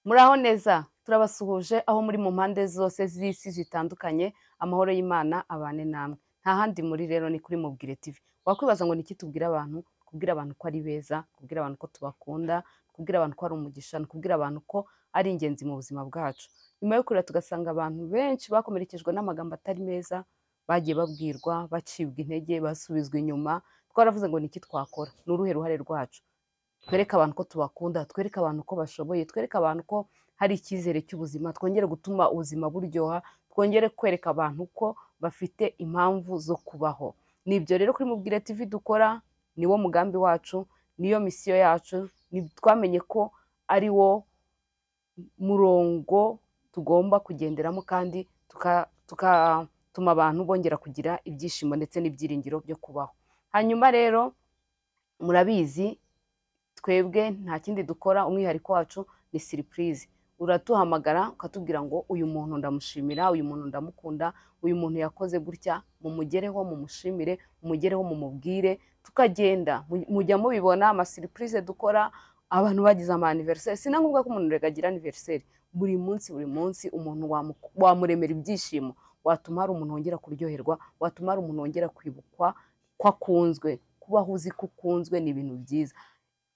Muraho neza turabasuhuje aho muri mu mpande zose z'isi zitandukanye, amahoro y'Imana abane namwe. Nta handi muri rero ni kuri Mubwire TV. Wakwibaza ngo niki tubwira abantu? Kubwira abantu ko ari beza, kubwira abantu ko tubakunda, kubwira abantu ko ari umugisha, kubwira abantu ko ari ingenzi mu buzima bwacu. Nyuma yo kureba tugasanga abantu benshi bakomerekejwe n'amagambo atari meza, bagiye babwirwa, bacibwa intege, basubizwa inyuma. Twaravuze ngo niki twakora? Ni uruhe ruhare rwacu? Twereke abantu ko tubakunda, twereke abantu ko bashoboye, twereke abantu ko hari icyizere cy'ubuzima, twongere gutuma ubuzima buryoha, twongere kwereka abantu ko bafite impamvu zo kubaho. Nibyo rero kuri Mubwire TV dukora, niwo mugambi wacu, niyo misiyo yacu, twamenye ko ari wo murongo tugomba kugenderamo kandi tugatuma abantu bongera kugira ibyishimo ndetse n'ibyiringiro byo kubaho. Hanyuma rero murabizi twebwe nta kindi dukora, umwihariko wacu ni surprise. Uratuhamagara ukatubwira ngo uyu muntu ndamushimira, uyu muntu ndamukunda, uyu muntu yakoze gutya, mumugereho mumushimire, mumugereho mumubwire, tukagenda. Mujya mubibona ama surprise dukora, abantu bagize ama anniversaire. Sinangombwa ko umuntu rega agira anniversaire. Buri munsi umuntu wamuremera ibyishimo, watuma hari umuntu wongera kuryoherwa, watuma hari umuntu wongera kwibukwa ko akunzwe. Kubaho uzi ko ukunzwe ni ibintu byiza.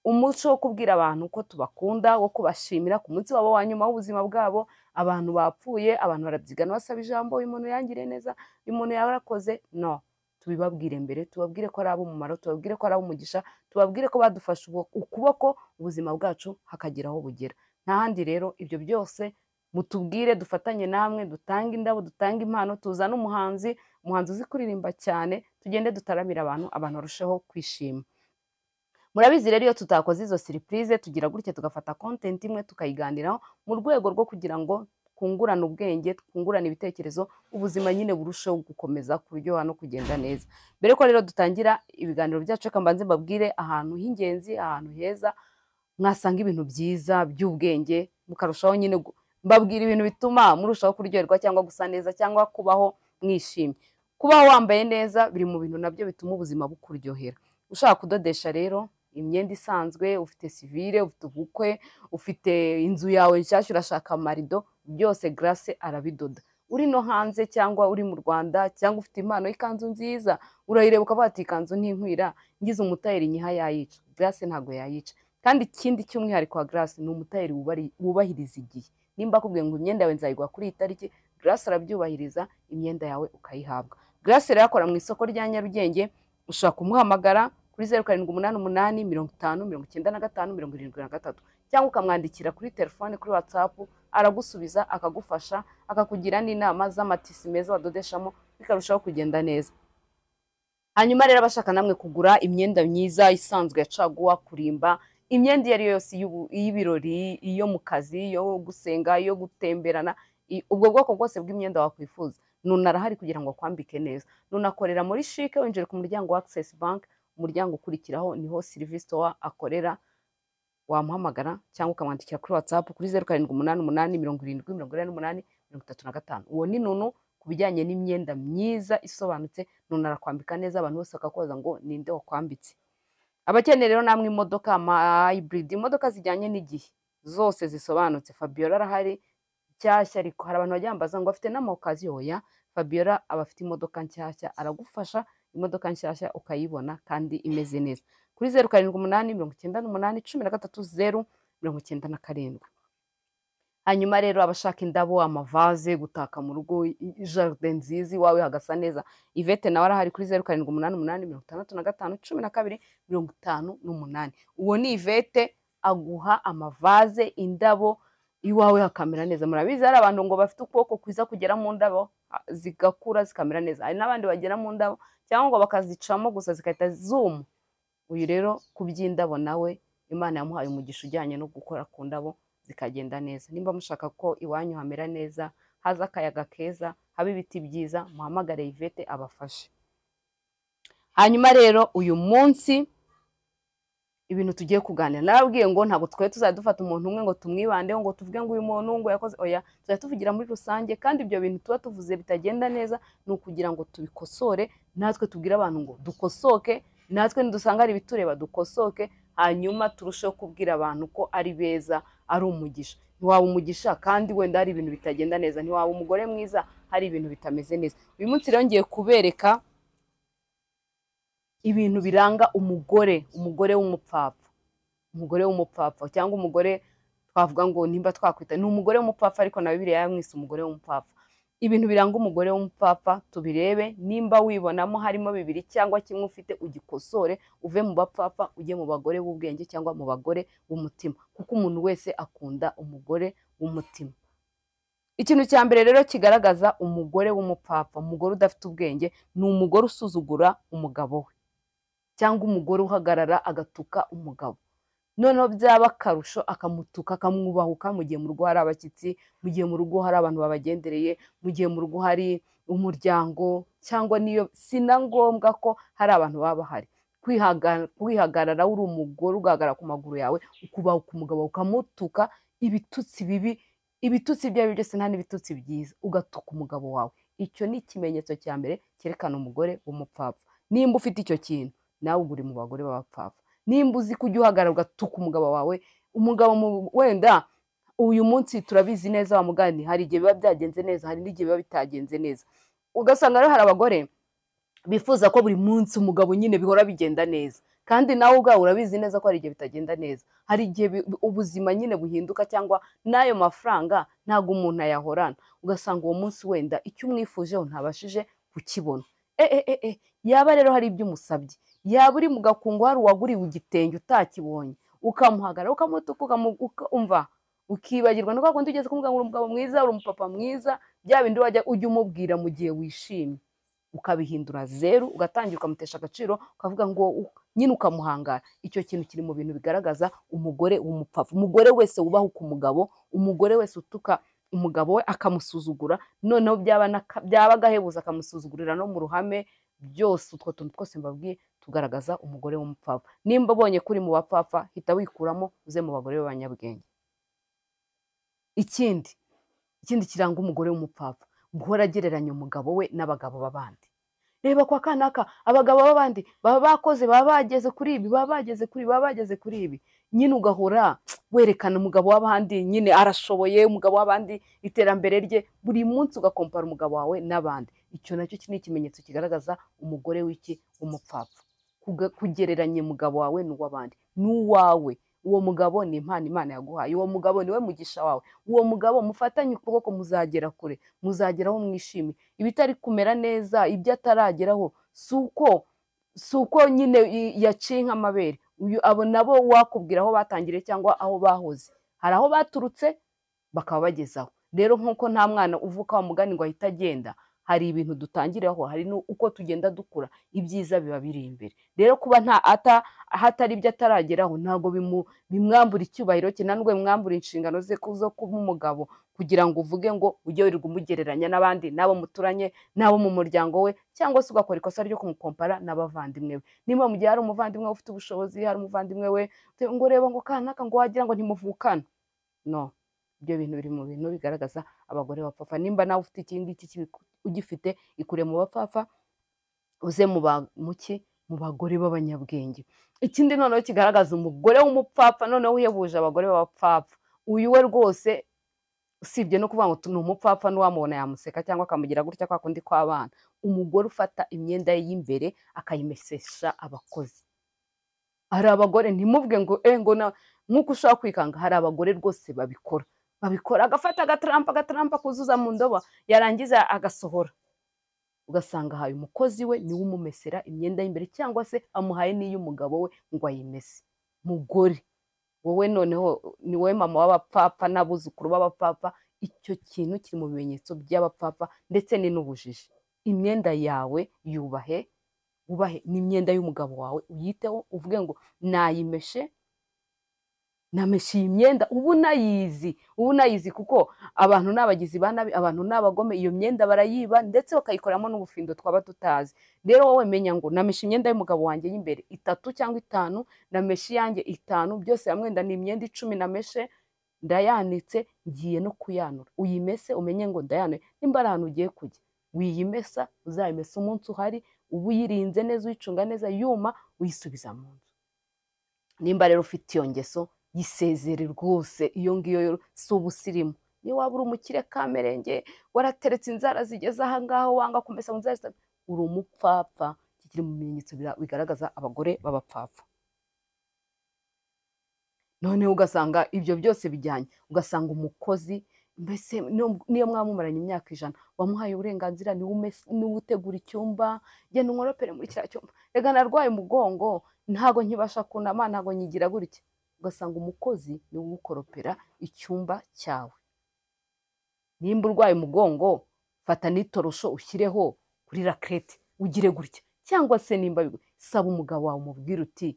Umuco wo kubwira abantu ko tubakunda, wo kubashimira ku munsi wabo wa nyuma w'ubuzima bwabo, abantu bapfuye, abantu barabyigana basaba ijambo, uyu muntu yangiriye neza, uyu muntu yarakoze. No, tubibabwire mbere, tubabwire ko ari ab'umumaro, tubabwire ko ari ab'umugisha, tubabwire ko badufashe ukuboko, ubuzima bwacu hakagira aho bugera. Nta handi rero, ibyo byose mutubwire, dufatanye namwe, dutange indabo, dutange impano, tuzane umuhanzi uzi kuririmba cyane, tugende dutaramira abantu barusheho kwishima. Murabizi rero iyo tutakoze izo surprise tugira gutya tugafata content imwe tukayiganiraho mu rwego rwo kugira ngo twungurane ubwenge, twungurane ibitekerezo, ubuzima nyine burusheho gukomeza kuryoha no kugenda neza. Mbere ko rero dutangira ibiganiro byacu, reka mbanze mbabwire ahantu h'ingenzi, ahantu heza mwasanga ibintu byiza by'ubwenge, mukarushaho nyine mbabwira ibintu bituma murushaho kuryoherwa cyangwa gusa neza cyangwa kubaho mwishimye. Kubaho wambaye neza biri mu bintu nabyo bituma ubuzima bukuryohera. Ushaka kudodesha rero imyenda isanzwe, ufite civile, ufite ubukwe, ufite inzu yawe nshyashya urashaka amarido, byose Grace arabidoda. Uri no hanze cyangwa uri mu Rwanda cyangwa ufite impano y'ikanzu nziza, urayireba ukavuga ati ikanzu ntinkwira, ngize umutayeri nyiha yayica. Grace ntago yayica. Kandi ikindi cy'umwihariko wa Grace ni umutayeri wubahiriza igihe. Nimba akubwiye ngo imyenda yawe nzayigwa kuri iyi tariki, Grace arabyubahiriza, imyenda yawe ukayihabwa. Grace rero akora mu isoko rya Nyarugenge, ushaka kumuhamagara kuri 0788 50 95 73 cyangwa ukamwandikira kuri telefone, kuri WhatsApp, aragusubiza akagufasha, akakugira n'inama z'amatisi meza wadodeshamo bikarushaho kugenda neza. Hanyuma rero abashaka namwe kugura imyenda myiza isanzwe ya caguwa, kurimba, imyenda iyo ari yo yose y'ibirori, iyo mu kazi, iyo gusenga, iyo gutemberana, ubwo bwoko bwose bw'imyenda wakwifuza, Nuna arahari kugira ngo akwambike neza. Nuna akorera muri Chic, winjire ku muryango wa Access Bank, umuryango ukurikiraho niho Service Store akorera. Wamuhamagara cyangwa ukamwandikira kuri WhatsApp kuri 0788 70 38 uwo ni Nunu kubijyanye n'imyenda myiza isobanutse. Nuna arakwambika neza, abantu bose bakakubaza ngo ninde wakwambitse. Abakeneye rero namwe imodoka, ama hybrid, imodoka zijyanye n'igihe zose zisobanutse, Fabiola arahari nshyashya, ariko hari abantu bajyambaza ngo afite n'amaokaziyo. Ya Fabiola abafite imodoka nshyashya, aragufasha imodoka nshyashya ukayibona kandi imeze neza kuri 0788 98 Hanyuma rero abashaka indabo, amavaze, gutaka mu rugo, jardin nziza iwawe hagasa neza, Yvette nawe arahari kuri 0788 65 12 uwo ni Yvette, aguha amavaze, indabo, iwawe hakamera neza. Murabizi hari abantu ngo bafite ukuboko kwiza kugera mu ndabo zigakura zikamera neza, hari n'abandi bagera mu ndabo cyangwa ngo bakazicamo gusa zikahita zoom. Uyu rero kubyindabo nawe Imana yamuhaye umugisha ujyanye no gukora ku ndabo zikagenda neza. Nimba mushaka ko iwanyu hamera neza, haza akayaga keza, haba ibiti byiza, muhamagare Yvette abafashe. Hanyuma rero uyu munsi ibintu tugiye kuganira, narabwiye ngo ntabwo twe tuzadufata umuntu umwe ngo tumwibandeho ngo tuvuge ngo uyu muntu ngo yakoze, oya, tuzatuvugira muri rusange. Kandi ibyo bintu tuba tuvuze bitagenda neza ni ukugira ngo tubikosore, natwe tubwire abantu ngo dukosoke, natwe nidusanga ari bitureba dukosoke, hanyuma turusheho kubwira abantu ko ari beza, ari umugisha. ntiwaba umugisha kandi wenda hari ibintu bitagenda neza, ntiwaba umugore mwiza hari ibintu bitameze neza. Uyu munsi rero ngiye kubereka ibintu biranga umugore w'umupfapfa, umugore w'umupfapfa cyangwa umugore twavuga ngo nimba twakwita ni umugore w'umupfapfa, ariko na Bibiliya yamwise umugore w'umupfapfa. Ibintu biranga umugore w'umupfapfa tubirebe, nimba wibonamo harimo bibiri cyangwa kimwe ufite ugikosore, uve mu bapfapfa ujye mu bagore b'ubwenge cyangwa mu bagore b'umutima, kuko umuntu wese akunda umugore w'umutima. Ikintu cya mbere rero kigaragaza umugore w'umupfapfa, umugore udafite ubwenge, ni umugore usuzugura umugabo we cyangwa umugore uhagarara agatuka umugabo, noneho byaba akarusho akamutuka akamwubahuka mu gihe mu rugo hari abashyitsi, mu gihe mu rugo hari abantu babagendereye, mu gihe mu rugo hari umuryango, cyangwa niyo sina ngombwa ko hari abantu baba bahari. Kwihagarara uri umugore ugahagarara ku maguru yawe ukubahuka umugabo ukamutuka ibitutsi bibi, ibitutsi ibyo ari byo byose nta n'ibitutsi byiza, ugatuka umugabo wawe, icyo ni ikimenyetso cya mbere cyerekana umugore w'umupfapfa. Nimba ufite icyo kintu nawe uri mu bagore b'abapfapfa. Nimba uzi kujya uhagarara ugatuka umugabo wawe, umugabo wenda uyu munsi turabizi neza wa mugani, hari igihe biba byagenze neza, hari n'igihe biba bitagenze neza, ugasanga rero hari abagore bifuza ko buri munsi umugabo nyine bihora bigenda neza, kandi nawe ubwawe urabizi neza ko hari igihe bitagenda neza, hari igihe ubuzima nyine buhinduka, cyangwa n'ayo mafaranga ntabwo umuntu ayahorana, ugasanga uwo munsi wenda icyo umwifujeho ntabashije kukibona. Yaba rero hari ibyo umusabye, yaba uri mu gakungu hari uwaguriwe igitenge utakibonye, ukamuhagarara ukamutuka ukumva ukibagirwa no kundi ugeze kumubwira ngo uri umugabo mwiza, uri umupapa mwiza, bya bindi wajya ujya umubwira mu gihe wishimye, ukabihindura zeru, ugatangira ukamutesha agaciro, ukavuga ngo nyine ukamuhangara. Icyo kintu kiri mu bintu bigaragaza umugore w'umupfapfa. Umugore wese wubahuka umugabo, umugore wese utuka umugabo we akamusuzugura, noneho byaba agahebuza akamusuzugurira no mu ruhame, byose utwo tuntu twose mbabwiye tugaragaza umugore w'umupfapfa. Nimba ubonye kuri mu bapfapfa hita wikuramo uze mu bagore b'abanyabwenge. Ikindi kiranga umugore w'umupfapfa, guhora agereranya umugabo we n'abagabo b'abandi. Reba kwa kanaka abagabo b'abandi baba bakoze, baba bageze kuri ibi, baba bageze kuri ibi, baba bageze kuri ibi, nyine ugahora werekana umugabo w'abandi nyine arashoboye, umugabo w'abandi iterambere rye, buri munsi ugakompara umugabo wawe n'abandi. Icyo nacyo ni ikimenyetso kigaragaza umugore w'umupfapfa, kugereranya umugabo wawe n'uw'abandi, n'uwawe. Uwo mugabo ni impano Imana yaguhaye, uwo mugabo niwe mugisha wawe, uwo mugabo mufatanye ukuboko muzagera kure, muzageraho mwishimye. Ibitari kumera neza, ibyo atarageraho, si uko nyine yaciye nk'amabere. Abo nabo wakubwira aho batangiriye cyangwa aho bahoze, hari aho baturutse bakaba bagezaho. Rero nk'uko nta mwana uvuka wa mugani ngo ahita agenda, hari ibintu dutangiraho, hari n'uko tugenda dukura, ibyiza biba biri imbere. Rero kuba hatari ibyo atarageraho ntabwo bimwambura icyubahiro cye, ntabwo bimwambura inshingano ze zo kuba umugabo, kugira ngo uvuge ngo ujye wirirwa umugereranya n'abandi, n'abo muturanye, n'abo mu muryango we, cyangwa se ugakora ikosa ryo kumukompara n'abavandimwe be. Niba mu gihe hari umuvandimwe we ufite ubushobozi, hari umuvandimwe we ngo reba ngo kanaka ngo wagira ngo ntimuvukana, no. Ibyo bintu biri mu bintu bigaragaza abagore b'abapfapfa. Nimba nawe ufite ikindi ugifite, ikure mu bapfapfa uze mu bagore b'abanyabwenge. Ikindi noneho kigaragaza umugore w'umupfapfa noneho uhebuje abagore b'abapfapfa, uyu we rwose usibye no kuvuga ngo ni umupfapfa, n'uwamubona yamuseka cyangwa akamugira gutya kwa kundi kw'abana. Umugore ufata imyenda ye y'imbere akayimesesha abakozi. Hari abagore ntimuvuge ngo nk'uko ushobora kwikanga, hari abagore rwose babikora, agafata agatampa kuzuza mu ndobo, yarangiza agasohora, ugasanga ahaye umukozi we niwe umumesera imyenda y'imbere, cyangwa se amuhaye n'iy'umugabo we ngo ayimese. Mugore wowe noneho ni wowe mama w'abapfapfa n'abuzukuru b'abapfapfa. Icyo kintu kiri mu bimenyetso by'abapfapfa ndetse ni n'ubujiji. Imyenda yawe yubahe, wubahe n'imyenda y'umugabo wawe, uyiteho, uvuge ngo nayimeshe, nameshe iyi myenda, ubu nayizi, kuko abantu n'abagizi ba nabi, abantu n'abagome, iyo myenda barayiba ndetse bakayikoramo n'ubufindo twaba tutazi. Rero wowe menya ngo nameshe imyenda y'umugabo wanjye y'imbere 3 cyangwa 5, nameshe iyanjye 5, byose hamwe ni imyenda 10 nameshe, ndayanitse, ngiye no kuyanura. Uyimese umenye ngo ndayanuye. Nimba ari ahantu ugiye kujya, wiyimesa, uzayimesa umunsi uhari, uba uyirinze neza, uyicunga neza, yuma uyisubiza mu nzu. Nimba rero ufite iyo ngeso yisezere rwose, iyo ngiyo si ubusirimu. Niyo waba uri umukire kamerenge warateretse inzara zigeze aha ngaho wanga kumesa mu nzara uri umupfapfa. Iki kiri mu bimenyetso bigaragaza abagore b'abapfapfa. Noneho ugasanga ibyo byose bijyanye, ugasanga umukozi mbese niyo mwamumaranye imyaka 100 wamuhaye uburenganzira, niwe utegura icyumba, genda unkoropere muri cya cyumba, rega narwaye umugongo ntago nkibasha kunama, ntago nyigira gutya. Ugasanga umukozi niwe ugukoropera icyumba cyawe. Nimba urwaye umugongo fata n'itorosho ushyireho kuri rakrete ugire gutya, cyangwa se nimba saba umugabo wawe umubwira uti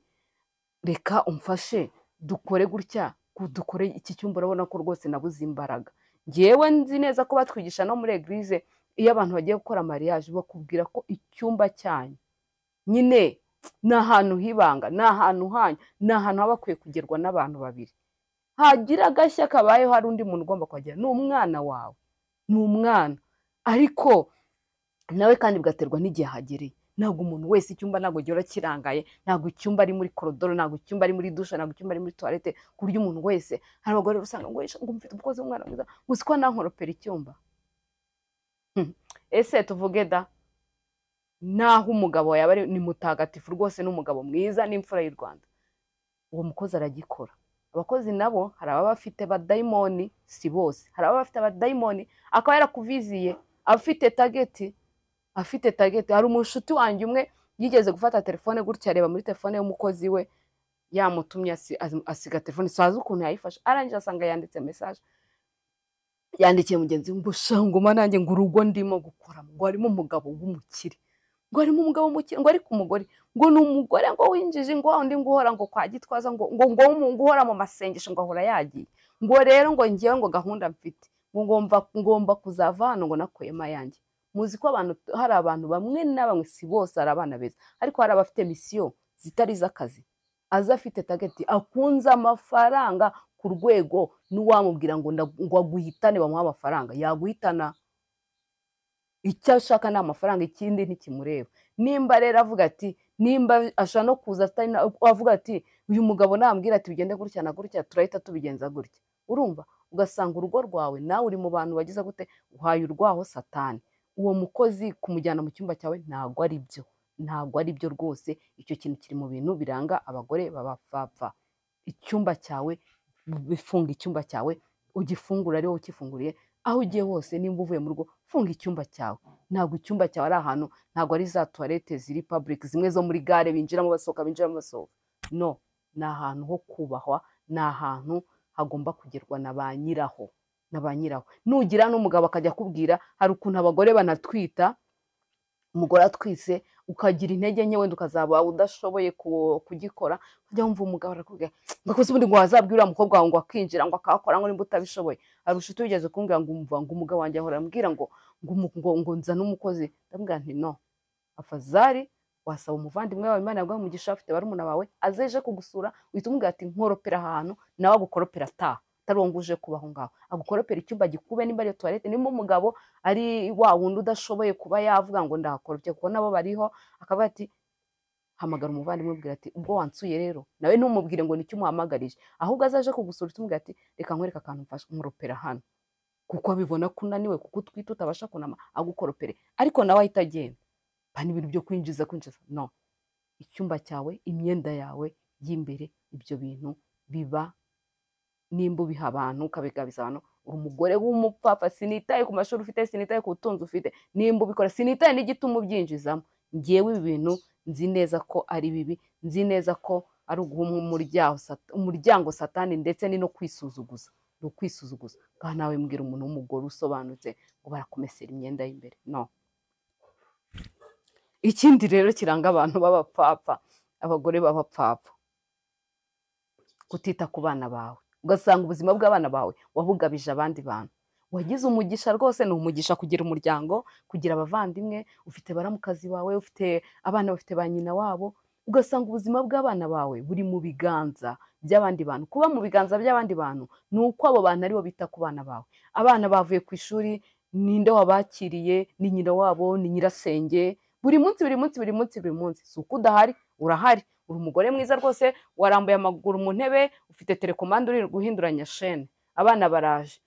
reka umfashe dukore gutya, dukore iki cyumba, urabona ko rwose nabuze imbaraga. Ngewe nzi neza ko batwigisha no muri eglise, iyo abantu bagiye gukora mariage bakubwira ko icyumba cyanyu nyine ni ahantu hibanga, ni ahantu hanyu, ni ahantu haba bakwiye kugerwa n'abantu babiri. Hagira agashya kabayeho hari undi muntu ugomba kuhagera, ni umwana wawe, ni umwana. Ariko nawe kandi bigaterwa n'igihe hagereye. Ntabwo umuntu wese icyumba ntabwo gihora kirangaye, ntabwo icyumba ari muri korodoro, ntabwo icyumba ari muri dushe, ntabwo icyumba ari muri toilette, ku buryo umuntu wese, hari abagore usanga ngo mfite umukozi w'umwana mwiza, gusa ko nankoropera icyumba. Ese tuvuge da, naho umugabo yaba ni mutagatifu rwose, n'umugabo mwiza n'imfura y'u Rwanda, uwo mukozi aragikora. Abakozi nabo hari ababa bafite abadayimoni, si bose, hari ababa bafite abadayimoni, akaba yarakuviziye afite tageti. Hari umushuti wanjye umwe yigeze gufata telefone gutya, areba muri telefone y'umukozi we, yamutumye asiga telefone, sazi ukuntu yayifashe, arangije asanga yanditse message, yandikiye mugenzi ngo shanguma nanjye ngo urugo ndimo gukora ngo harimo umugabo w'umukire, ngo harimo umugabo w'umukire, ngo ariko umugore ngo ni umugore ngo winjije, ngo undi ngo uhora ngo kwa Gitwaza, ngo uhora mu masengesho, ngo ahora yagiye, ngo rero ngo ngiye ngo gahunda mfite, ngo ngomba kuzava hano ngo nakoyema yanjye. Muzi ko hari abantu bamwe na bamwe, si bose ari abana beza, ariko hari abafite misiyo zitari z'akazi, aza afite tageti, akunze amafaranga ku rwego n'uwamubwira ngo aguhitane bamuha amafaranga, yaguhitana. Icyo ashaka ni amafaranga, ikindi ntikimureba. Nimba rero avuga ati, nimba ashaka no kuza avuga ati uyu mugabo nambwira ati bigende gutya na gutya, turahita tubigenza gutya. Urumva, ugasanga urugo rwawe nawe uri mu bantu bagize gute, uhaye urwaho Satani. Uwo mukozi kumujyana mu cyumba cyawe ntabwo ari byo rwose. Icyo kintu kiri mu bintu biranga abagore b'abapfapfa. Icyumba cyawe, bifunga icyumba cyawe, ugifungura ariho ukifunguriye, aho ugiye hose, nimba uvuye mu rugo funga icyumba cyawe. Ntabwo icyumba cyawe ari ahantu, ntabwo ari za toilette ziri public zimwe zo muri gare binjiramo basohoka, no, ni ahantu ho kubahwa, ni ahantu hagomba kugerwa na ba nyiraho. Nugira n'umugabo akajya akubwira, hari ukuntu abagore banatwita, umugore atwise ukagira intege nke, wenda ukazaba udashoboye kugikora, ukajya wumva umugabo arakubwira ngo akoze ubundi ngo wazabwira umukobwa wawe ngo akinjira ngo akakora ngo nimba utabishoboye. Hari ushuti wigeze kumbwira ngo umugabo wanjye ahora ambwira ngo nza n'umukozi, ndamubwira nti no, afazari wasaba umuvandimwe wawe Imana yaguha umugisha, afite barumuna bawe azeje kugusura, uhita umubwira ati nkoropera ahantu, nawe agukoropera ataha, atari uwo nguje kubaho ngaho, agukoropera icyumba gikube, nimba ari toilette, nimba umugabo ari wa wundi udashoboye kuba yavuga ngo ndahakoropye, kuko nabo bariho, akavuga ati hamagara umuvandimwe ubwira ati ubwo wansuye rero, nawe ntumubwire ngo nicyo umuhamagarije, ahubwo azaje kugusura utumubwira ati reka nkwereka akantu mfasha nkoropera hano, kuko abibona ko unaniwe, kuko utwite utabasha kunama, agukoropere, ariko nawe ahita agenda. Bani ibintu byo kwinjiza no. Icyumba cyawe, imyenda yawe y'imbere, ibyo bintu biba, nimba ubiha abantu ukabigabiza abantu, uri umugore w'umupfapfa. Sinitaye ku mashuri ufite, sinitaye ku butunzi ufite, nimba ubikora, sinitaye n'igituma ubyinjizamo. Ngewe ibi bintu nzi neza ko ari bibi, nzi neza ko ari uguha umuryango Satani, ndetse ni no kwisuzuguza, ni ukwisuzuguza. Ngaha nawe mbwira umuntu w'umugore usobanutse ngo barakumesera imyenda y'imbere, no. Ikindi rero kiranga abantu b'abapfapfa, abagore b'abapfapfa, kutita ku bana bawe, ugasanga ubuzima bw'abana bawe wabugabije abandi bantu. Wagize umugisha rwose, ni umugisha kugira umuryango, kugira abavandimwe, ufite baramukazi bawe, ufite abana bafite ba nyina wabo, ugasanga ubuzima bw'abana bawe buri mu biganza by'abandi bantu. Kuba mu biganza by'abandi bantu ni uko abo bantu aribo bita ku bana bawe. Abana bavuye ku ishuri, ninde wabakiriye? Ni nyina wabo, ni nyirasenge. Buri munsi, si uko udahari, urahari, uri umugore mwiza rwose, warambuye amaguru mu ntebe, ufite telekomande uri guhinduranya shene, abana baraje,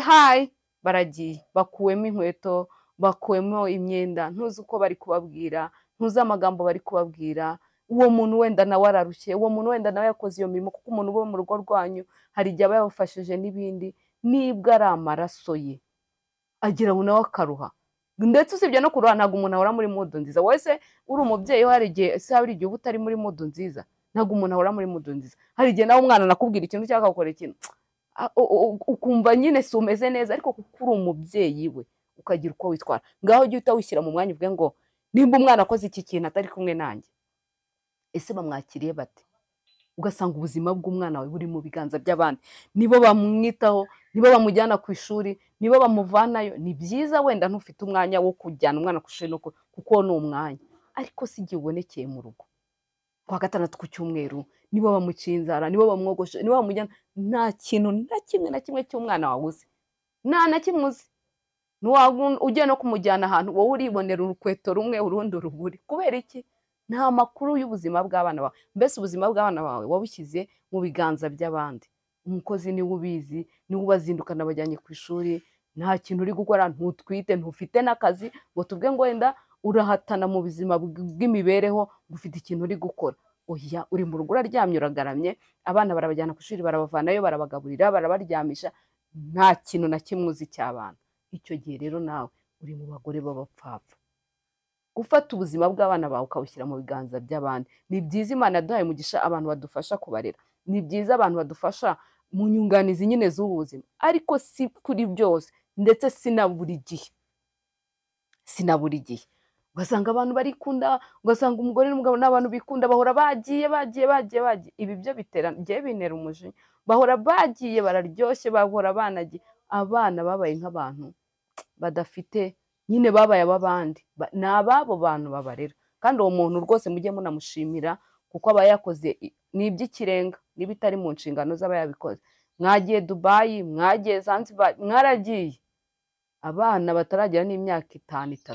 hayi, baragiye, bakuwemo inkweto, bakuwemo imyenda, ntuzi uko bari kubabwira, ntuzi amagambo bari kubabwira, uwo muntu wenda nawe ararushye, uwo muntu wenda nawe yakoze iyo mirimo, kuko umuntu uba mu rugo rwanyu hari igihe aba yabafashije n'ibindi, nibwo ari amaraso ye agira ngo nawe akaruha. Ndetse usibye no kuruha, ntabwo umuntu ahora muri mudu nziza. wese uri umubyeyi hari igihe uba utari muri mudu nziza, ntabwo umuntu ahora muri mudu nziza. Hari igihe nawe umwana anakubwira ikintu cyangwa akakora ikintu ukumva nyine si umeze neza, ariko kuko uri umubyeyi we ukagira uko witwara, ngaho ujye uhita wishyira mu mwanya uvuge ngo nimba umwana akoze iki kintu atari kumwe nanjye, ese bamwakiriye bate? Ugasanga ubuzima bw'umwana wawe buri mu biganza by'abandi, nibo bamwitaho, nibo bamujyana ku ishuri, nibo bamuvanayo. Ni byiza wenda ntufite umwanya wo kujyana umwana ku ishuri kuko ni umwanya, ariko si igihe ubonekeye mu rugo kwa gatandatu ku cyumweru, nibo bamuciye inzara, nibo bamwogoshe, nibo bamujyana, nta kintu na kimwe cy'umwana wawe uzi, nta na kimwe uzi. Ugiye no kumujyana ahantu, wowe uribonera urukweto rumwe urundi uruburi. Kubera iki? Nta makuru y'ubuzima bw'abana bawe. Mbese ubuzima bw'abana bawe wabushyize mu biganza by'abandi. Umukozi niwe ubizi, niwe ubazindukana bajyanye ku ishuri, nta kintu uri gukora, ntutwite, ntufite n'akazi ngo tuvuge ngo wenda urahatana mu buzima bw'imibereho, ufite ikintu uri gukora. Oya, uri mu rugo uraryamye, uragaramye, abana barabajyana ku ishuri, barabavanayo, barabagaburira, barabaryamisha, nta kintu na kimwe uzi cy'abana. Icyo gihe rero nawe uri mu bagore b'abapfapfa. Gufata ubuzima bw'abana bawe ukabushyira mu biganza by'abandi. Ni byiza, Imana yaduhaye umugisha abantu badufasha kubarera, ni byiza abantu badufasha mu nyunganizi nyine z'ubu buzima, ariko si kuri byose, ndetse si na buri gihe. Ugasanga abantu barikunda, ugasanga umugore n'umugabo n'abantu bikunda, bahora bagiye. Ibi byo bintera umujinya. Bahora bagiye, bararyoshye, bahora banagiye. Abana babaye nk'abantu badafite, nyine babaye ab'abandi, ni ababo bantu babarera. Kandi uwo muntu rwose mujye munamushimira, kuko aba yakoze ni iby'ikirenga, niba itari mu nshingano z'aba yabikoze. Mwagiye Dubayi, mwagiye Zanzibar, mwaragiye. Abana bataragera n'imyaka 5-6,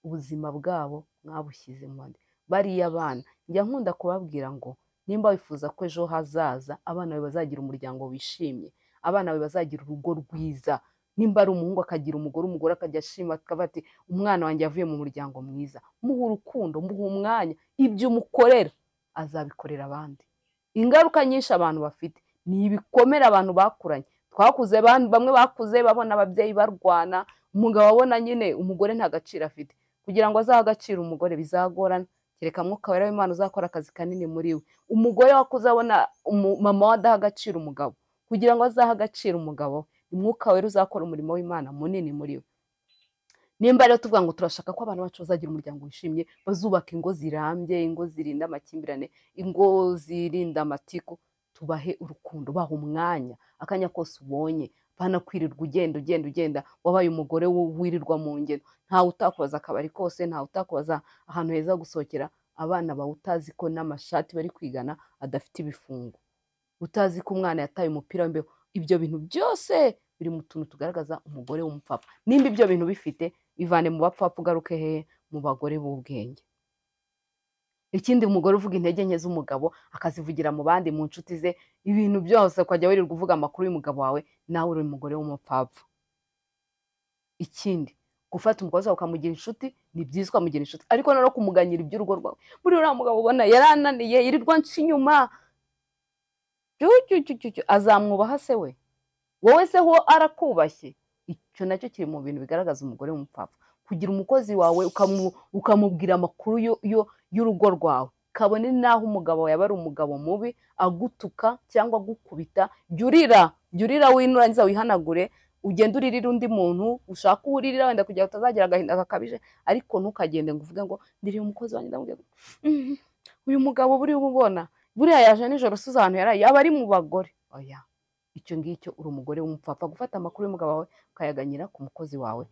ubuzima bwabo mwabushyize mu bandi. Bariya abana njya nkunda kubabwira ngo nimba wifuza ko ejo hazaza abana bawe bazagira umuryango wishimye, abana bawe bazagira urugo rwiza, nimba ari umuhungu akagira umugore akajya ashima, akavuga ati umwana wanjye yavuye mu muryango mwiza, muha urukundo, muha umwanya, ibyo umukorera azabikorera abandi. Ingaruka nyinshi abantu bafite ni ibikomere abantu bakuranye. Twakuze, bamwe bakuze babona ababyeyi barwana, umugabo abona nyine umugore nta gaciro afite, kugira ngo azahe agaciro umugore bizagorana, kereka Mwuka Wera w'Imana uzakora akazi kanini muri we. Umugore wakuze abona mama we adaha agaciro umugabo, kugira ngo azahe agaciro umugabo, Umwuka Wera uzakora umurimo w'Imana munini muri we. Nimba rero tuvuga ngo turashaka ko abantu bacu bazagira umuryango wishimye, bazubaka ingo zirambye, ingo zirinda amakimbirane, ingo zirinda amatiku, tubahe urukundo, baha umwanya, akanya kose ubonye, banakwirirwa ugenda, wabaye umugore wirirwa mu ngendo, ntawe utakubaza akabari kose, ntawe utakubaza ahantu heza gusohokera, abana bawe utazi ko n'amashati bari kwigana adafite ibifungo, utazi ko umwana yataye umupira w'imbeho. Ibyo bintu byose biri mu tuntu tugaragaza umugore w'umupfapfa. Nimba ibyo bintu bifite, bivane mu bapfapfa, ugaruke hehe? Mu bagore b'ubwenge. Ikindi, umugore uvuga intege nke z'umugabo akazivugira mu bandi, mu nshuti ze, ibintu byose ukajya wirirwa uvuga amakuru y'umugabo wawe, nawe uri umugore w'umupfapfa. Ikindi, gufata umukozi wawe ukamugira inshuti, ni byiza ukamugira inshuti, ariko no kumuganyira iby'urugo rwawe. Buriya uriya mugabo ubona yarananiye, yirirwa nca inyuma, azamwubaha se we? Wowe se ho arakubashye? Icyo nacyo kiri mu bintu bigaragaza umugore w'umupfapfa. Kugira umukozi wawe ukamubwira amakuru y'urugo rwawe, kabone naho umugabo wawe yaba ari umugabo mubi, agutuka cyangwa agukubita, jya urira winurangiza wihanagure, ugenda uririra undi muntu, ushaka uwuririra wenda kugira ngo utazagira agahinda gakabije, ariko ntukagende ngo uvuge ngo ndiriye umukozi wanjye, ndamubwira uyu mugabo buriya ubona buriya yaje nijoro, si ahantu yaraye, yaba ari mu bagore. Oya, icyo ngicyo uri umugore w'umupfapfa. Gufata amakuru y'umugabo wawe ukayaganyira ku mukozi wawe,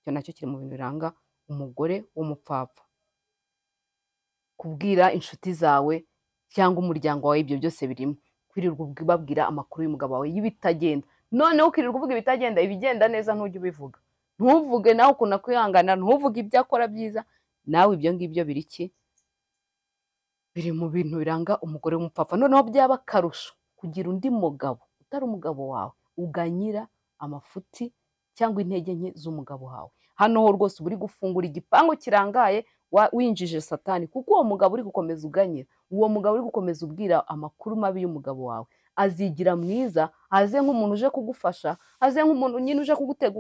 icyo nacyo kiri mu bintu biranga umugore w'umupfapfa. Kubwira inshuti zawe cyangwa umuryango wawe, ibyo byose birimo. Kwirirwa ubabwira amakuru y'umugabo wawe y'ibitagenda, noneho ukirirwa uvuga ibitagenda, ibigenda neza ntujye ubivuga. Ntuvuge nawe ukuntu akwihangana, ntuvuge ibyo akora byiza, nawe ibyo ngibyo biri iki? biri mu bintu biranga umugore w'umupfapfa. Noneho byaba akarusho kugira undi mugabo utari umugabo wawe uganyira amafuti cyangwa intege nke z'umugabo wawe. Hano ho rwose uba uri gufungura igipangu kirangaye winjije satani, kuko uwo mugabo uri gukomeza uganyira, uwo mugabo uri gukomeza ubwira amakuru mabi y'umugabo wawe, azigira mwiza, aze nk'umuntu uje kugufasha, aze nk'umuntu nyine uje kugutega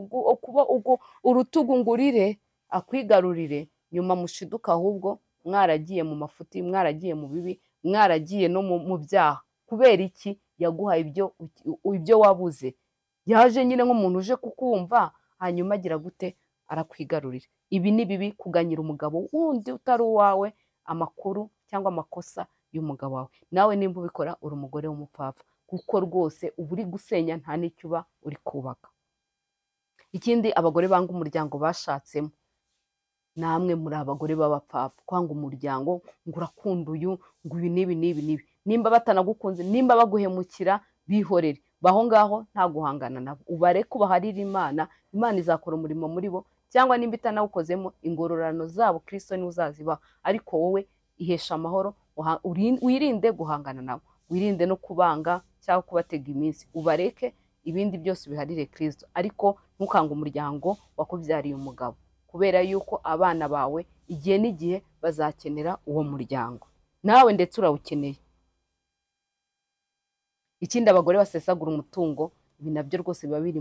urutugu ngo urire akwigarurire, nyuma mushiduka ahubwo mwaragiye mu mafuti, mwaragiye mu bibi, mwaragiye no mu byaha. Kubera iki? Yaguhaye ibyo wabuze. Yaje nyine nk'umuntu uje kukumva, hanyuma agira gute? Arakwigarurira. Ibi ni bibi, kuganyira umugabo wundi utari uwawe amakuru cyangwa amakosa y'umugabo wawe. Nawe nimba ubikora uri umugore w'umupfapfa, kuko rwose uba uri gusenya nta n'icyo uba uri kubaka. Ikindi, abagore banga umuryango bashatsemo, namwe muri abagore b'abapfapfa, kwanga umuryango ngo urakunda uyu, ngo ibi n'ibi n'ibi n'ibi. Nimba batanagukunze, nimba baguhemukira, bihorere, baho ngaho nta guhangana nabo, ubareke ubaharire Imana. Imana izakora umurimo muri bo, cyangwa nimba itanawukozemo, ingororano zabo Kristo niwe uzazibaha. Ariko wowe ihesha amahoro, wirinde guhangana nabo, wirinde no kubanga cyangwa kubatega iminsi, ubareke, ibindi byose biharire Kristo. Ariko ntukange umuryango wakubyariye umugabo, kubera yuko abana bawe igihe n'igihe bazakenera uwo muryango, nawe ndetse urawukeneye. Ikindi, abagore basesagura umutungo, ibi nabyo rwose biba biri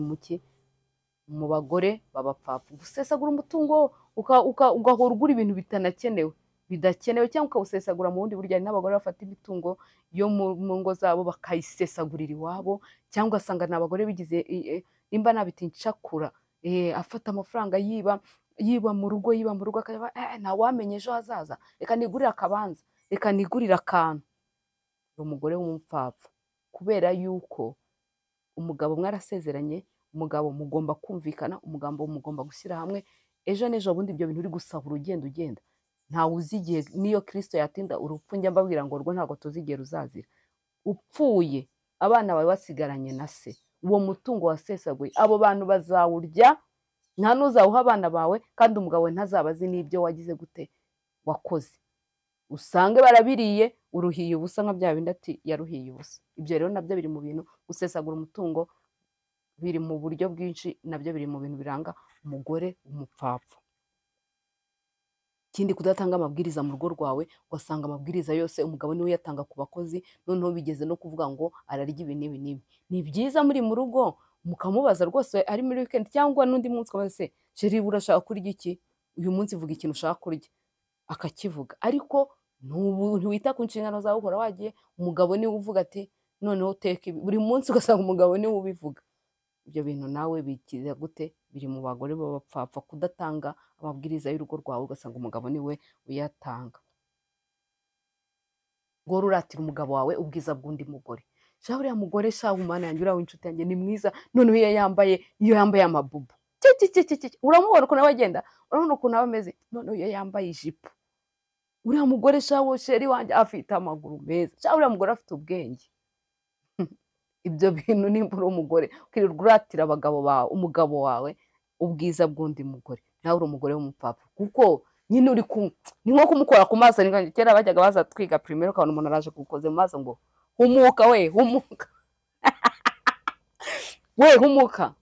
mu bagore b'abapfapfa. Gusesagura umutungo ugahora ugura ibintu bidakenewe cyangwa ukawusesagura mu bundi buryo. Hari n'abagore bafata imitungo yo mu ngo zabo bakayisesagurira iwabo, cyangwa ugasanga ni abagore bigize nimba nabita incakura, afata amafaranga yiba mu rugo akaba ntawamenye ejo hazaza, reka nigurire akabanza, reka nigurire akantu. Uri umugore w'umupfapfa, kubera yuko umugabo mwarasezeranye, umugabo mugomba kumvikana, umugabo mugomba gushyira hamwe. Ejo n'ejo bundi ibyo bintu uri gusahura ugenda, ntawe uzi igihe niyo Kristo yatinda urupfu. Njya mbabwira ngo rwo ntabwo tuzi igihe ruzazira. Upfuye abana bawe basigaranye na se, uwo mutungo wasesaguye, abo bantu bazawurya, nta n'uzawuha abana bawe, kandi umugabo we ntazaba azi n'ibyo wagize gute wakoze. Usange barabiriye, uruhiye ubusa, nka bya bindi ati yaruhiye ubusa. Ibyo rero nabyo biri mu bintu, gusesagura umutungo biri mu buryo bwinshi, nabyo biri mu bintu biranga umugore w'umupfapfa. Ikindi, kudatanga amabwiriza mu rugo rwawe, ugasanga amabwiriza yose umugabo niwe uyatanga ku bakozi, noneho bigeze no kuvuga ngo ararya ibi n'ibi n'ibi. Ni byiza muri mu rugo mukamubaza rwose, ari muri weekend cyangwa n'undi munsi, ukabaza se sheri urashaka kurya iki? Uyu munsi vuga ikintu ushaka kurya, akakivuga. Ariko ntiwita ku nshingano zawe, uhora wagiye, umugabo niwe uvuga ati noneho uteka ibi buri munsi, ugasanga umugabo niwe ubivuga. Ibyo bintu nawe bikiza gute? Biri mu bagore b'abapfapfa, kudatanga amabwiriza y'urugo rwawe, ugasanga umugabo niwe uyatanga. Ngo uratira umugabo wawe ubwiza bw'undi mugore. Sha uriya mugore, sha umwana yanjye, uriya w'inshuti yanjye ni mwiza, noneho iyo yambaye amabubu, uramubona ukuntu aba agenda, urabona ukuntu aba ameze, noneho iyo yambaye ijipo, uriya mugore, sha wo sheri wanjye afite amaguru meza, sha uriya mugore afite ubwenge. Ibyo bintu nimba uri umugore ukirirwa uratira umugabo wawe ubwiza bw'undi mugore, nawe uri umugore w'umupfapfa, kuko nyine ni nko kumukora ku maso. Kera bajyaga baza twiga primaire, ukabona umuntu araje kugukoze mu maso ngo humuka we, humuka we, humuka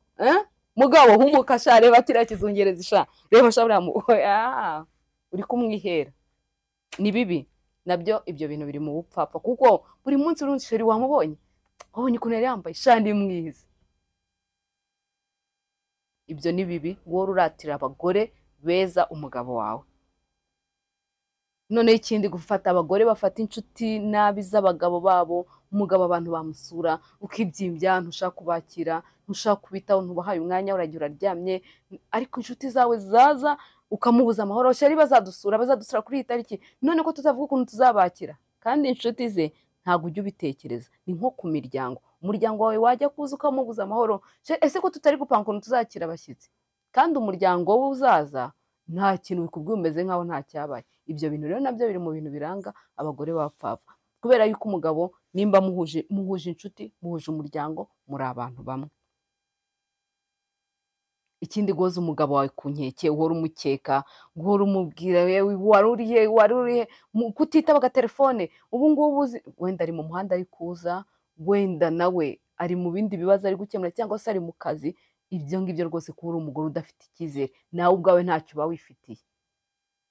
mugabo, humuka sha, reba kiriya kizungereza sha, reba sha uriya uri kumwihera. Ni bibi nabyo, ibyo bintu biri mu bupfapfa, kuko buri munsi urundi sheri wamubonye, wabonye ukuntu yari yambaye, sha ni mwiza. Ibyo ni bibi, wowe uratira abagore beza umugabo wawe. Noneho ikindi, gufata abagore bafata inshuti nabi z'abagabo babo, umugabo abantu bamusura ukibyimbya, ntushaka kubakira, ntushaka kubitaho, ntubahaye umwanya, uragiye uraryamye, ariko inshuti zawe zaza ukamubuza amahoro. Sheri bazadusura kuri iyi tariki, none ko tutavuga ukuntu tuzabakira, kandi inshuti ze ntabwo ujya ubitekereza. Ni nko ku miryango, umuryango wawe wajya kuza ukamubuza amahoro, ese ko tutari gupanga ukuntu tuzakira abashyitsi, kandi umuryango we uzaza nta kintu bikubwiye, umeze nkaho nta cyabaye. Ibyo bintu rero nabyo biri mu bintu biranga abagore b'abapfapfa, kubera yuko umugabo nimba muhuje inshuti, muhuje umuryango, muri abantu bamwe. ikindi guhoza umugabo wawe ku nkeke, uhora umukeka, guhora umubwira yewe wari uri he, kutitaba agatelefone, ubu ngubu wenda ari mu muhanda ari kuza, wenda nawe ari mu bindi bibazo ari gukemura cyangwa se ari mu kazi, ibyo ngibyo rwose kuba uri umugore udafite icyizere, nawe ubwawe ntacyo uba wifitiye.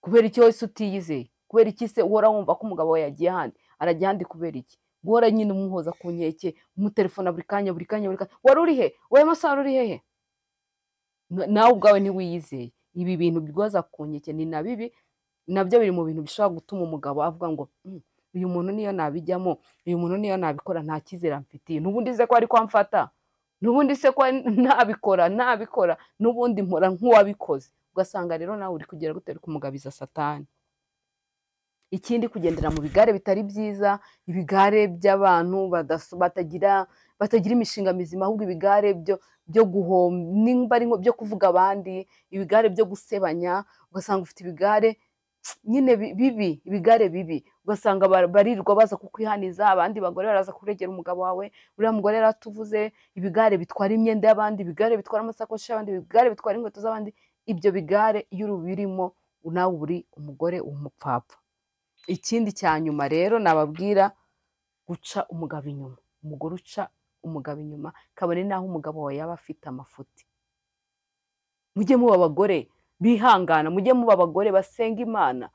Kubera iki wese utiyizeye? Kubera iki se uhora wumva ko umugabo wawe yagiye ahandi? Aragiye ahandi kubera iki? Guhora nyine umuhoza ku nkeke, umutelefona buri kanya, buri kanya, buri kanya, wari uri he? Wowe masaha wari uri hehe? Nawe ubwawe ntiwiyizeye. Ibi bintu guhoza ku nkeke ni na bibi, nabyo biri mu bintu bishobora gutuma umugabo avuga ngo uyu muntu niyo nabijyamo, uyu muntu niyo nabikora nta cyizere amfitiye, n'ubundi se ko ari ko amfata, n'ubundi se ko ntabikora, n'ubundi mpora nk'uwabikoze. Ugasanga rero nawe uri kugera gutera kumugabiza satani. Ikindi, kugendera mu bigare bitari byiza, ibigare by'abantu batagira imishinga mizima, ahubwo ibigare byo guhomba, nimba ari byo kuvuga abandi, ibigare byo gusebanya, ugasanga ufite ibigare nyine bibi, ibigare bibi, ugasanga barirwa baza kukwihaniza, abandi bagore baraza kuregera umugabo wawe, uriya mugore yaratuvuze, ibigare bitwara imyenda y'abandi, ibigare bitwara amasakoshi y'abandi, ibigare bitwara inkweto z'abandi. Ibyo bigare iyo ubirimo nawe uri umugore w'umupfapfa. Ikindi cya nyuma rero nababwira, guca umugabo inyuma. Umugore uca umugabo inyuma, kabone naho umugabo wawe yaba afite amafuti. Mujye muba abagore bihangana, mujye muba abagore basenga Imana,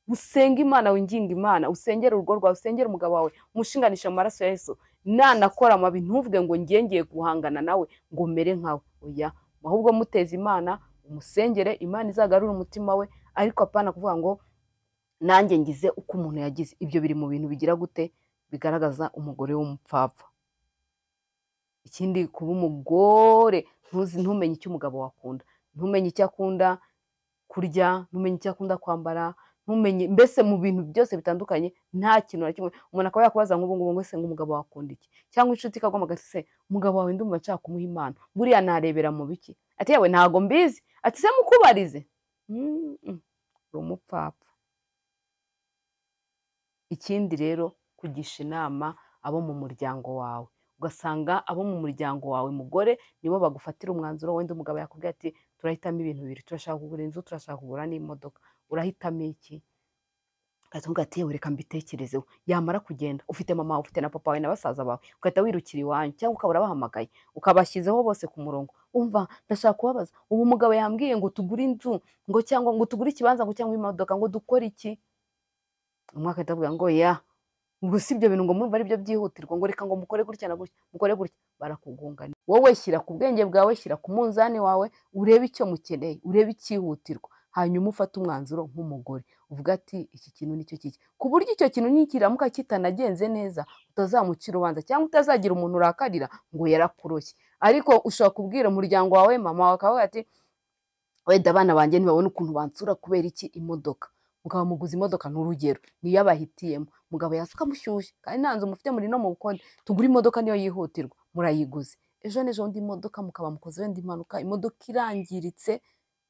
usenga Imana, winginga Imana, usengere urugo rwawe, usengere umugabo wawe, umushinganishe mu maraso ya Yesu. Nanakora amabi ntuvuge ngo ngiye guhangana nawe ngo mere nkawe, oya, ahubwo muteza Imana, umusengere, Imana izagarura umutima we, ariko apana kuvuga ngo nanjye ngize uko umuntu yagize. Ibyo biri mu bintu bigira gute, bigaragaza umugore w'umupfapfa. Ikindi, kuba umugore ntumenye icyo umugabo wakunda, ntumenye icyo akunda kurya, ntumenye icyo akunda kwambara, ntumenye, mbese mu bintu byose bitandukanye nta kintu na kimwe. Umuntu akaba yakubaza nk'ubu ngubu ngo ese ngo umugabo wakunda iki, cyangwa inshuti ikagomba ati se umugabo wawe ndumva nshaka kumuha impano, buriya narebera mu biki? Ati yewe ntago mbizi, ati se mukubarize. Uri umupfapfa. Ikindi rero, kugisha inama abo mu muryango wawe, ugasanga abo mu muryango wawe mugore nibo bagufatira umwanzuro. Wenda umugabo yakubwiye ati turahitamo ibintu bibiri, turashaka kugura inzu, turashaka kugura n'imodoka, urahitamo iki? Ugahita ati yewe reka mbitekerezeho. Yamara kugenda, ufite mama wawe, ufite na papa wawe na basaza bawe, ugahita wirukira iwanyu, cyangwa ukaba urabahamagaye ukabashyizeho bose ku murongo. Umva, ndashaka kubabaza, ubu umugabo yambwiye ngo tugure inzu, ngo cyangwa ngo tugure ikibanza, ngo cyangwa imodoka, ngo dukore iki? Umwe agahita avuga ngo ya, ubwo si ibyo bintu ngo murumva ari byo byihutirwa, ngo reka ngo mukore gutya na gutya, mukore gutya. Barakugungana. Wowe shyira ku bwenge bwawe, shyira ku munzani wawe, urebe icyo mukeneye, urebe icyihutirwa, hanyuma ufate umwanzuro nk'umugore, uvuga ati iki kintu nicyo kiki, ku buryo icyo kintu nikiramuka kitanagenze neza utazamucira urubanza, cyangwa utazagira umuntu urakarira ngo yarakuroshye. Ariko ushobora kubwira umuryango wawe, mama wawe akavuga ati wenda abana banjye ntibabone ukuntu bansura kubera iki, imodoka. Mugabo muguze imodoka, ni urugero, niyo abahitiyemo, mugabo yasuka mushyushye kandi nta nzu mufite, muri no mu bukode, tugura imodoka niyo yihutirwa, murayiguze. Ejo n'ejo undi imodoka mukaba mukoze wenda impanuka, imodoka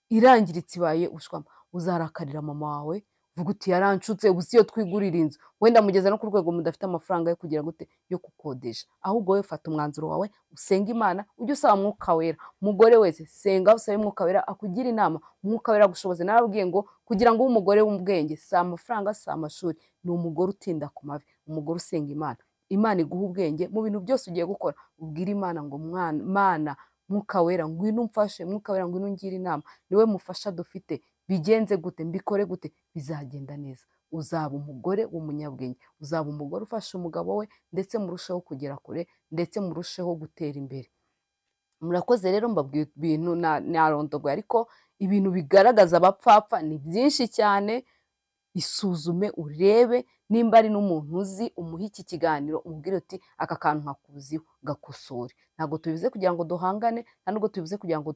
irangiritse ibaye ushwama, uzarakarira mama wawe, vuga uti yaranshutse, ubu siyo twigurira inzu, wenda mugeza no ku rwego mudafite amafaranga yo kugira gute, yo gukodesha. Ahubwo wowe fata umwanzuro wawe, usenga Imana, ujye usaba Mwuka Wera. Umugore wese senga, usabe Mwuka Wera akugira inama, Mwuka Wera agushoboze. Narababwiye ngo kugira ngo ube umugore w'ubwenge, si amafaranga, si amashuri, ni umugore utinda ku mavi, umugore usenga Imana. Imana iguha ubwenge mu bintu byose ugiye gukora, ubwire Imana ngo Mana, Mwuka Wera ngwino umfashe, Mwuka Wera ngwino ungire inama, niwe mufasha dufite, bigenze gute, mbikore gute, bizagenda neza. Uzaba umugore w'umunyabwenge, uzaba umugore ufasha umugabo we, ndetse murusheho kugera kure, ndetse murusheho gutera imbere. Murakoze rero, mbabwiye ibintu narondogoye, ariko ibintu bigaragaza abapfapfa ni byinshi cyane. Isuzume urebe, nimba ari n'umuntu uzi, umuhe iki kiganiro, umubwire uti aka kantu nkakuziho, gakosore. Ntabwo tubivuze kugira ngo duhangane, nta nubwo tubivuze kugira ngo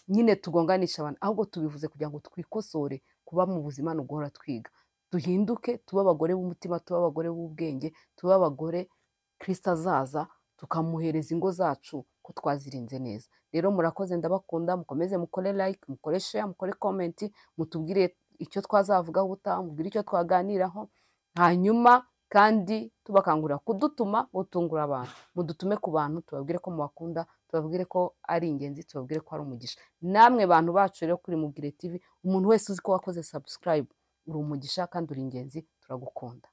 nyine tugonganishe abantu, ahubwo tubivuze kugira ngo twikosore. Kuba mu buzima ni uguhora twiga, duhinduke, tube abagore b'umutima, tube abagore b'ubwenge, tube abagore Kristo azaza tukamuhereza ingo zacu ko twazirinze neza. Rero murakoze, ndabakunda, mukomeze mukore like, mukore share, mukore comment, mutubwire icyo twazavugaho ubutaha, mubwire icyo twaganiraho, hanyuma kandi tubakangurira kudutuma utungura abantu, mudutume ku bantu, tubabwire ko mubakunda. tubabwire ko ari ingenzi, tubabwire ko ari umugisha. Namwe bantu bacu rero kuri Mugire TV, umuntu wese uzi ko wakoze subscribe, uri umugisha kandi uri ingenzi, turagukunda.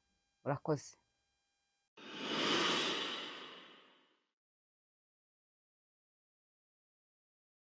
Urakoze.